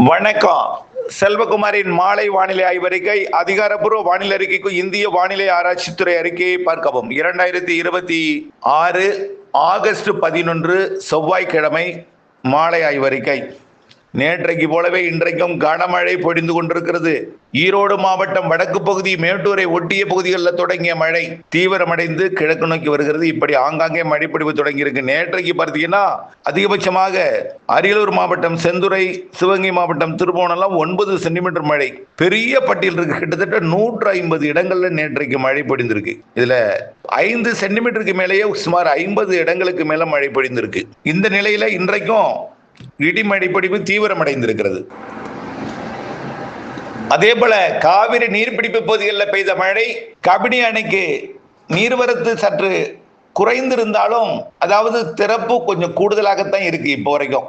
வணக்கம். செல்வகுமாரின் மாலை வானிலை ஆய்வறிக்கை. அதிகாரப்பூர்வ வானிலை அறிக்கைக்கு இந்திய வானிலை ஆராய்ச்சித்துறை அறிக்கையை பார்க்கவும். 2026 ஆகஸ்ட் 11 செவ்வாய்க்கிழமை மாலை ஆய்வறிக்கை. நேற்றைக்கு போலவே இன்றைக்கும் கனமழை பொழிந்து கொண்டிருக்கிறது. ஈரோடு மாவட்டம் வடக்கு பகுதி, மேட்டூரை ஒட்டிய பகுதிகளில் தொடங்கிய மழை தீவிரமடைந்து கிழக்கு நோக்கி வருகிறது. இப்படி ஆங்காங்கே மழைப்பொழிவு தொடங்கி இருக்கு. நேற்றைக்கு பார்த்தீங்கன்னா அதிகபட்சமாக அரியலூர் மாவட்டம் செந்துறை, சிவகங்கை மாவட்டம் திருபுவனம் 9 சென்டிமீட்டர் மழை. பெரிய பட்டியல் இருக்கு. கிட்டத்தட்ட 150 இடங்கள்ல நேற்றைக்கு மழை பொழிந்திருக்கு. இதுல 5 சென்டிமீட்டருக்கு மேலேயே சுமார் 50 இடங்களுக்கு மேல மழை பொழிந்திருக்கு. இந்த நிலையில இன்றைக்கும் இடிமழை பொழிவு தீவிரமடைந்திருக்கிறது. அதே போல காவிரி நீர்பிடிப்பு பகுதிகளில் பெய்த மழை கபினி அணைக்கு நீர்வரத்து சற்று குறைந்திருந்தாலும், அதாவது திறப்பு கொஞ்சம் கூடுதலாகத்தான் இருக்கு. இப்போ வரைக்கும்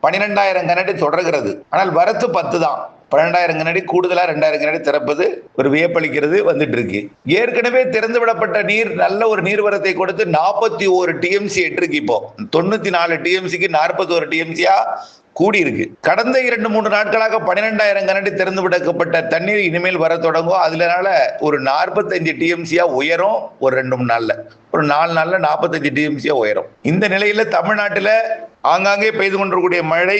12,000 கனஅடி தொடர்கிறது. ஆனால் வரத்து 10 தான். 12,000 கனஅடி கூடுதலா 2,000 கனஅடி திறப்பது ஒரு வியப்பளிக்கிறது வந்துட்டு இருக்கு. ஏற்கனவே திறந்து விடப்பட்ட நீர் நல்ல ஒரு நீர்வரத்தை கொடுத்து 41 டிஎம்சி எட்டிருக்கு. இப்போ 94 டிஎம்சிக்கு 41 டிஎம்சியா கூடி இருக்கு. கடந்த 2-3 நாட்களாக 12,000 கனஅடி திறந்து விடப்பட்ட தண்ணீர் இனிமேல் வர தொடங்கும். அதனால ஒரு 45 டிஎம்சியா உயரும். ஒரு 2-3 நாள்ல, ஒரு 4 நாள்ல 45 டிஎம்சியா உயரும். இந்த நிலையில தமிழ்நாட்டில் ஆங்காங்கே பெய்து கொண்டிருக்கூடிய மழை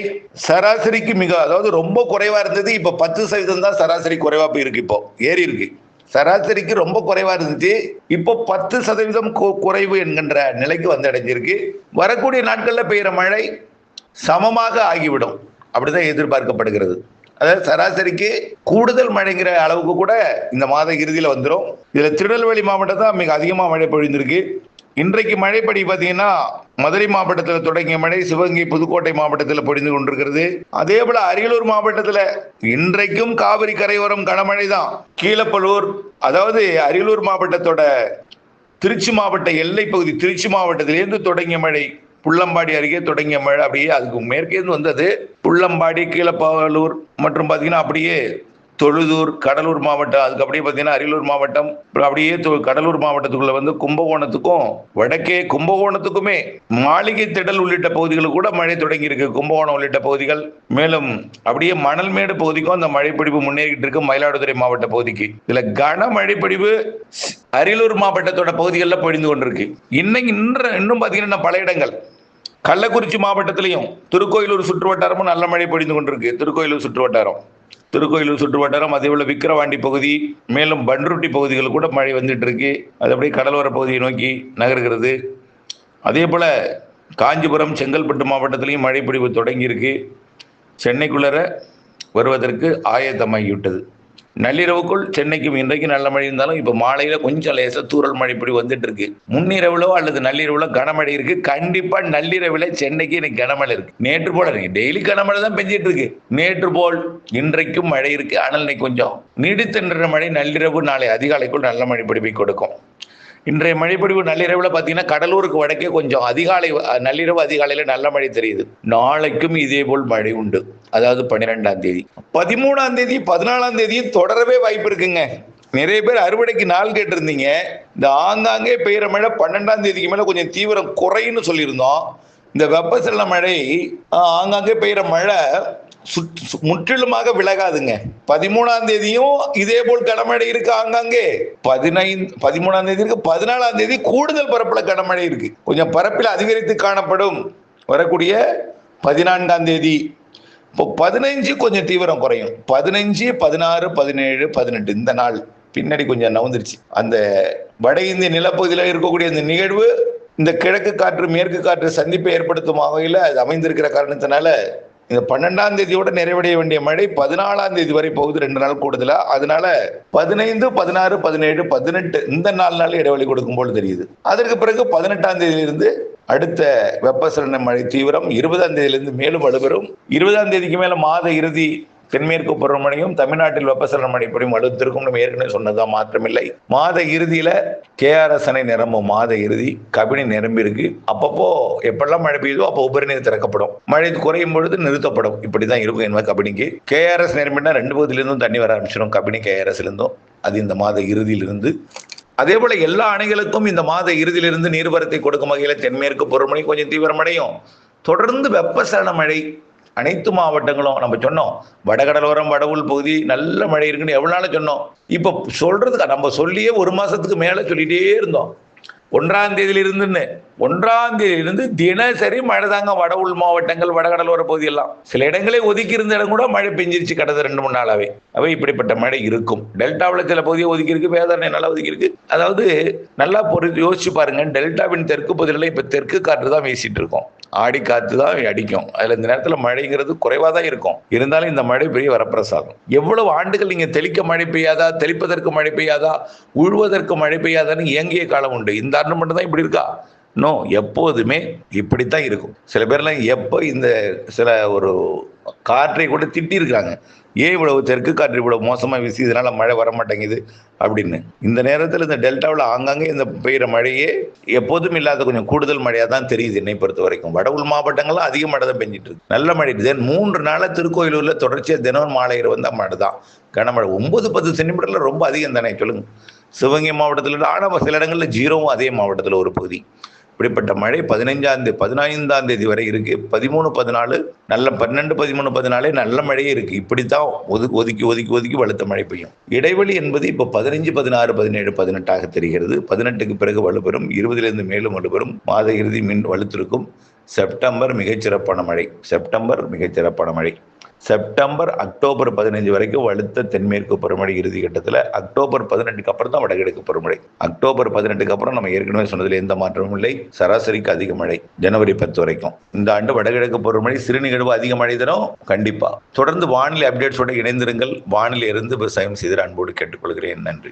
சராசரிக்கு அதாவது ரொம்ப குறைவா இருந்தது. இப்ப 10% தான் சராசரி குறைவா இருக்கு. இப்போ ஏறி இருக்கு. சராசரிக்கு ரொம்ப குறைவா இருந்துச்சு. இப்போ 10% குறைவு என்கின்ற நிலைக்கு வந்து அடைஞ்சிருக்கு. வரக்கூடிய நாட்கள்ல பெய்கிற மழை சமமாக ஆகிவிடும், அப்படிதான் எதிர்பார்க்கப்படுகிறது. அதாவது சராசரிக்கு கூடுதல் மழைங்கிற அளவுக்கு கூட இந்த மாத இறுதியில் வந்துடும். இதுல திருநெல்வேலி மாவட்டம் தான் மிக அதிகமாக மழை பொழிந்திருக்கு. இன்றைக்கு மழைப்படி பார்த்தீங்கன்னா மதுரை மாவட்டத்தில் தொடங்கிய மழை சிவகங்கை, புதுக்கோட்டை மாவட்டத்தில் பொழிந்து கொண்டிருக்கிறது. அதே போல அரியலூர் மாவட்டத்தில் இன்றைக்கும் காவிரி கரையோரம் கனமழை தான். கீழப்பழுவூர், அதாவது அரியலூர் மாவட்டத்தோட திருச்சி மாவட்ட எல்லை பகுதி, திருச்சி மாவட்டத்திலிருந்து தொடங்கிய மழை புள்ளம்பாடி அருகே தொடங்கிய மழை அப்படியே அதுக்கு மேற்கேந்து வந்தது. புள்ளம்பாடி, கீழப்பாலூர் மற்றும் பார்த்தீங்கன்னா அப்படியே தொழுதூர், கடலூர் மாவட்டம், அதுக்கு அப்படியே பார்த்தீங்கன்னா அரியலூர் மாவட்டம், அப்படியே கடலூர் மாவட்டத்துக்குள்ள வந்து கும்பகோணத்துக்கும் வடக்கே கும்பகோணத்துக்குமே மாளிகை திடல் உள்ளிட்ட பகுதிகளுக்கு கூட மழை தொடங்கி இருக்கு. கும்பகோணம் உள்ளிட்ட பகுதிகள், மேலும் அப்படியே மணல்மேடு பகுதிக்கும் அந்த மழைப்பிடிப்பு முன்னேறிட்டு இருக்கு. மயிலாடுதுறை மாவட்ட பகுதிக்கு இதுல கன மழைப்பிடிவு அரியலூர் மாவட்டத்தோட பகுதிகளில் பொழிந்து கொண்டிருக்கு. இன்னும் பார்த்தீங்கன்னா பல இடங்கள் கள்ளக்குறிச்சி மாவட்டத்திலையும் திருக்கோயிலூர் சுற்று வட்டாரமும் நல்ல மழை பொழிந்து கொண்டிருக்கு. திருக்கோயிலூர் சுற்று வட்டாரம், அதே போல விக்கிரவாண்டி பகுதி, மேலும் பன்ருட்டி பகுதிகள் கூட மழை வந்துட்டு இருக்கு. அது அப்படியே கடலோர பகுதியை நோக்கி நகர்கிறது. அதே போல காஞ்சிபுரம், செங்கல்பட்டு மாவட்டத்திலையும் மழை பொழிவு தொடங்கி இருக்கு. சென்னைக்குள்ளர வருவதற்கு ஆயத்தமாகிவிட்டது. நள்ளிரவுக்குள் சென்னைக்கும் இன்றைக்கு நல்ல மழை இருந்தாலும் இப்ப மாலையில கொஞ்சம் லேசா தூறல் மழை இப்படி வந்துட்டு இருக்கு. முன்னிரவுலோ அல்லது நள்ளிரவுல கனமழை இருக்கு. கண்டிப்பா நள்ளிரவுல சென்னைக்கு இன்னைக்கு கனமழை இருக்கு. நேற்று போல டெய்லி கனமழை தான் பெஞ்சிட்டு இருக்கு. நேற்று போல் இன்றைக்கும் மழை இருக்கு. ஆனால் இன்னைக்கு கொஞ்சம் நீடித்த மழை நள்ளிரவு நாளை அதிகாலைக்குள் நல்ல மழை பிடிப்பை கொடுக்கும். இன்றைய மழைப்பொழிவு நள்ளிரவுல பார்த்தீங்கன்னா கடலூருக்கு வடக்கே கொஞ்சம் நள்ளிரவு அதிகாலையில நல்ல மழை தெரியுது. நாளைக்கும் இதே போல் மழை உண்டு. அதாவது 12ஆம் தேதி, 13ஆம் தேதி, 14ஆம் தேதி தொடரவே வாய்ப்பு இருக்குங்க. நிறைய பேர் அறுவடைக்கு நாள் கேட்டிருந்தீங்க. இந்த ஆங்காங்கே பெய்கிற மழை 12ஆம் தேதிக்கு மேல கொஞ்சம் தீவிரம் குறைன்னு சொல்லியிருந்தோம். இந்த வெப்பசலன மழை ஆங்காங்கே பெய்கிற மழை முற்றிலுமாக விலகாதுங்க. 13ஆம் தேதியும் இதே போல் கனமழை இருக்கு. ஆங்காங்கே 13ஆம் தேதி இருக்கு. 14ஆம் தேதி கூடுதல் பரப்புல கனமழை இருக்கு. கொஞ்சம் பரப்பில் அதிகரித்து காணப்படும். வரக்கூடிய 14ஆம் தேதி, இப்போ 15 கொஞ்சம் தீவிரம் குறையும். 15, 16, 17, 18 இந்த நாள் பின்னாடி கொஞ்சம் நவுந்துருச்சு. அந்த வட இந்திய நிலப்பகுதியில் இருக்கக்கூடிய இந்த நிகழ்வு இந்த கிழக்கு காற்று மேற்கு காற்று சந்திப்பை ஏற்படுத்தும் வகையில் அது அமைந்திருக்கிற காரணத்தினால இந்த 12ஆம் தேதியோட நிறைவடைய வேண்டிய மழை 14ஆம் தேதி வரை போகுது, 2 நாள் கூடுதலா. அதனால 15, 16, 17, 18 இந்த 4 நாள் இடைவெளி கொடுக்கும் போல் தெரியுது. அதற்கு பிறகு 18ஆம் தேதியிலிருந்து அடுத்த வெப்பசலன மழை தீவிரம் 20ஆம் தேதியிலிருந்து மேலும் வலுப்பெறும். 20ஆம் தேதிக்கு மேல மாத இறுதி தென்மேற்கு பருவமழையும் தமிழ்நாட்டில் வெப்பசலன மழை பொழியும் வலுத்திருக்கும். நம்ம ஏற்கனவே சொன்னதான், மாற்றமில்லை. மாத இறுதியில கேஆர்எஸ் அணை நிரம்பும். மாத இறுதி கபினி நிரம்பி இருக்கு. அப்பப்போ எப்பெல்லாம் மழை பெய்யுதோ அப்போ உபரி நீர் திறக்கப்படும். மழை குறையும் பொழுது நிறுத்தப்படும். இப்படிதான் இருக்கும் என்பது கபினிக்கு. கேஆர்எஸ் நிரம்பினா 2 பகுதியிலிருந்தும் தண்ணி வர ஆரம்பிச்சிடும். கபினி கேஆர்எஸ் இருந்தும் அது இந்த மாத இறுதியிலிருந்து. அதே போல எல்லா அணைகளுக்கும் இந்த மாத இறுதியிலிருந்து நீர்வரத்தை கொடுக்கும் வகையில தென்மேற்கு பருவமழை கொஞ்சம் தீவிரமடையும். தொடர்ந்து வெப்பசலன மழை அனைத்து மாவட்டங்களும் நம்ம சொன்னோம் வடகடலோரம் வட உள் பகுதி நல்ல மழை இருக்குன்னு எவ்வளவு நாள் சொன்னோம். இப்ப சொல்றதுக்கு நம்ம சொல்லியே ஒரு மாசத்துக்கு மேல சொல்லிட்டே இருந்தோம். 1ஆம் தேதியிலிருந்துன்னு 1ஆம் தேதியிலிருந்து தினசரி மழை தாங்க. வட உள் மாவட்டங்கள் வடகடலோர பகுதி எல்லாம் சில இடங்களே ஒதுக்கி இருந்த இடம் கூட மழை பெஞ்சிருச்சு கடந்த 2-3 நாளாவே. அவை இப்படிப்பட்ட மழை இருக்கும். டெல்டாவில் சில பகுதியை ஒதுக்கி இருக்கு, வேதாரண்யம் நல்லா ஒதுக்கி இருக்கு. அதாவது நல்லா யோசிச்சு பாருங்க, டெல்டாவின் தெற்கு பகுதியில் இப்ப தெற்கு காற்று தான் வீசிட்டு இருக்கோம். ஆடி காத்து தான் அடிக்கும். அதுல இந்த நேரத்தில் மழைங்கிறது குறைவா தான் இருக்கும். இருந்தாலும் இந்த மழை பெரிய வரப்பிரசாதம். எவ்வளவு ஆண்டுகள் நீங்க தெளிக்க மழை பெய்யாதா, தெளிப்பதற்கு மழை பெய்யாதா, உழுவதற்கு மழை பெய்யாதான்னு இயங்கிய காலம் உண்டு. இந்த ஆண்டு மட்டும் தான் இப்படி இருக்கா? நோ, எப்போதுமே இப்படித்தான் இருக்கும். சில பேர்லாம் எப்போ இந்த சில ஒரு காற்றை கூட திட்டி இருக்காங்க, ஏன் இவ்வளவு தெற்கு காற்று இவ்வளவு மோசமா வீசி இதனால மழை வர மாட்டேங்குது அப்படின்னு. இந்த நேரத்தில் இந்த டெல்டாவில் ஆங்காங்கே இந்த பெய்கிற மழையே எப்போதும் இல்லாத கொஞ்சம் கூடுதல் மழையா தான் தெரியுது என்னை பொறுத்த வரைக்கும். வட உள் மாவட்டங்கள்லாம் அதிக மழை தான் பெஞ்சிட்டு இருக்கு, நல்ல மழை. 3 நாளா திருக்கோயிலூர்ல தொடர்ச்சியா தினம் மாலை இரவு தான் மழை தான், கனமழை. 9-10 சென்டிமீட்டர்ல ரொம்ப அதிகம் தானே சொல்லுங்க. சிவகங்கை மாவட்டத்தில், ஆனால் சில இடங்கள்ல 0வும் அதே மாவட்டத்தில் ஒரு பகுதி. இப்படிப்பட்ட மழை 15ஆம் தேதி வரை இருக்கு. 13, 14 நல்ல 12, 13, 14 நல்ல மழையே இருக்கு. இப்படித்தான் ஒதுக்கி ஒதுக்கி ஒதுக்கி வலுத்த மழை பெய்யும். இடைவெளி என்பது இப்போ 15, 16, 17, 18 தெரிகிறது. 18க்கு பிறகு வலுப்பெறும். 20லிருந்து மேலும் வலுப்பெறும். மாத இறுதி வலுத்திருக்கும். செப்டம்பர் மிகச்சிறப்பான மழை. செப்டம்பர் அக்டோபர் 15 வரைக்கும் வலுத்த தென்மேற்கு பருவமழை இறுதி கட்டத்தில். அக்டோபர் 18க்கு அப்புறம் தான் வடகிழக்கு பருவமழை. அக்டோபர் 18க்கு அப்புறம் நம்ம ஏற்கனவே சொன்னதில் எந்த மாற்றமும் இல்லை. சராசரிக்கு அதிக மழை ஜனவரி 10 வரைக்கும். இந்த ஆண்டு வடகிழக்கு பருவமழை சிறு நிகழ்வு அதிக மழை தரும் கண்டிப்பா. தொடர்ந்து வானிலை அப்டேட்ஸோட இணைந்திருங்கள். வானிலை இருந்து விவசாயம் செய்து அன்போடு கேட்டுக்கொள்கிறேன். நன்றி.